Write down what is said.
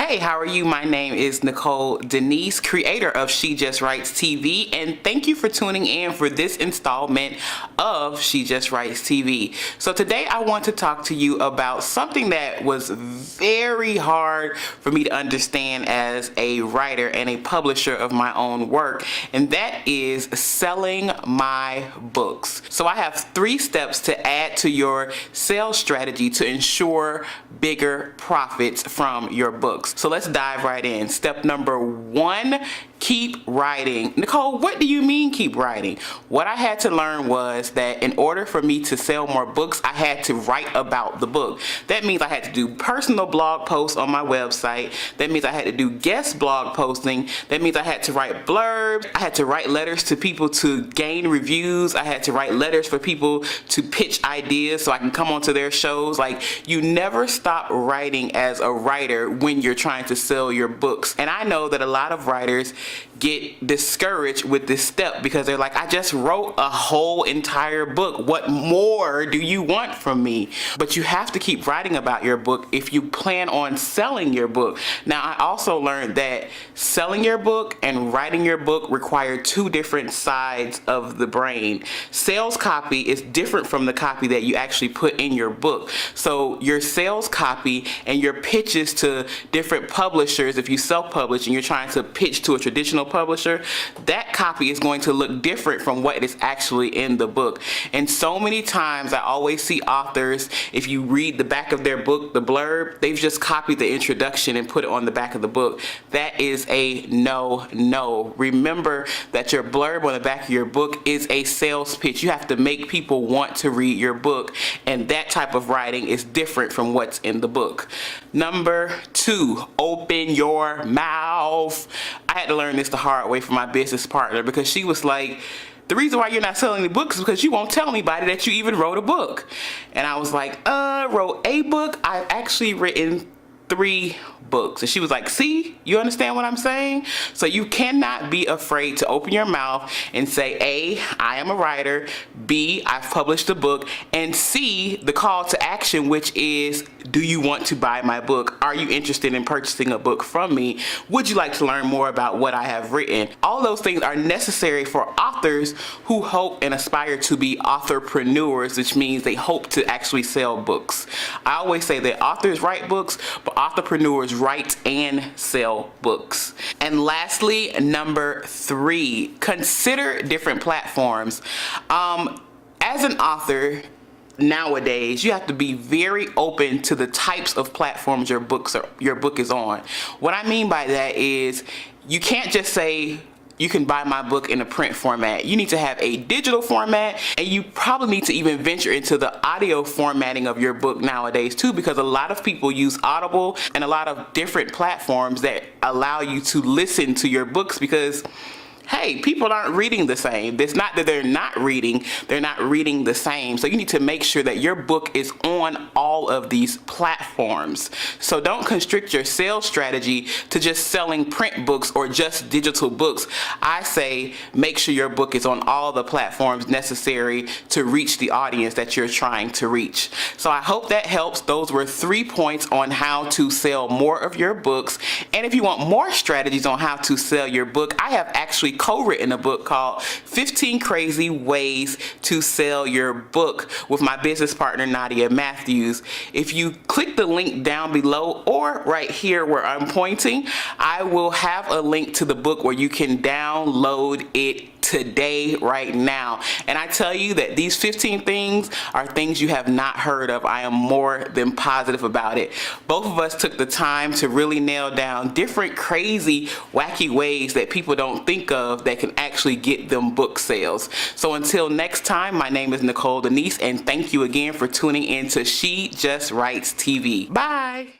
Hey, how are you? My name is Nicole Denise, creator of She Just Writes TV, and thank you for tuning in for this installment of She Just Writes TV. So today I want to talk to you about something that was very hard for me to understand as a writer and a publisher of my own work, and that is selling my books. So I have 3 steps to add to your sales strategy to ensure bigger profits from your books. So let's dive right in. Step number 1, keep writing. Nicole, what do you mean keep writing? What I had to learn was that in order for me to sell more books, I had to write about the book. That means I had to do personal blog posts on my website. That means I had to do guest blog posting. That means I had to write blurbs. I had to write letters to people to gain reviews. I had to write letters for people to pitch ideas so I can come onto their shows. Like, you never stop writing as a writer when you're trying to sell your books. And I know that a lot of writers get discouraged with this step because they're like, I just wrote a whole entire book. What more do you want from me? But you have to keep writing about your book if you plan on selling your book. Now, I also learned that selling your book and writing your book require 2 different sides of the brain. Sales copy is different from the copy that you actually put in your book. So your sales copy and your pitches to different publishers, if you self-publish and you're trying to pitch to a traditional publisher, that copy is going to look different from what is actually in the book. And so many times I always see authors, if you read the back of their book, the blurb, they've just copied the introduction and put it on the back of the book. That is a no. Remember that your blurb on the back of your book is a sales pitch. You have to make people want to read your book, and that type of writing is different from what's in the book. Number 2, open your mouth. I had to learn this the hard way from my business partner because she was like, the reason why you're not selling any books is because you won't tell anybody that you even wrote a book. And I was like, wrote a book? I've actually written 3 books. And she was like, see, you understand what I'm saying? So you cannot be afraid to open your mouth and say, A, I am a writer, B, I've published a book, and C, the call to action, which is, do you want to buy my book? Are you interested in purchasing a book from me? Would you like to learn more about what I have written? All those things are necessary for authors who hope and aspire to be authorpreneurs, which means they hope to actually sell books. I always say that authors write books, but authorpreneurs write and sell books. And lastly, number 3, consider different platforms. As an author, nowadays, you have to be very open to the types of platforms your book is on. What I mean by that is you can't just say, you can buy my book in a print format. You need to have a digital format, and you probably need to even venture into the audio formatting of your book nowadays too, because a lot of people use Audible and a lot of different platforms that allow you to listen to your books because, hey, people aren't reading the same. It's not that they're not reading the same. So you need to make sure that your book is on all of these platforms. So don't constrict your sales strategy to just selling print books or just digital books. I say make sure your book is on all the platforms necessary to reach the audience that you're trying to reach. So I hope that helps. Those were 3 points on how to sell more of your books. And if you want more strategies on how to sell your book, I have actually co-written a book called 15 Crazy Ways to Sell Your Book with my business partner Nadia Matthews. If you click the link down below or right here where I'm pointing, I will have a link to the book where you can download it today, right now. And I tell you that these 15 things are things you have not heard of. I am more than positive about it. Both of us took the time to really nail down different crazy, wacky ways that people don't think of that can actually get them book sales. So until next time, my name is Nicole Denise, and thank you again for tuning in to She Just Writes TV. Bye.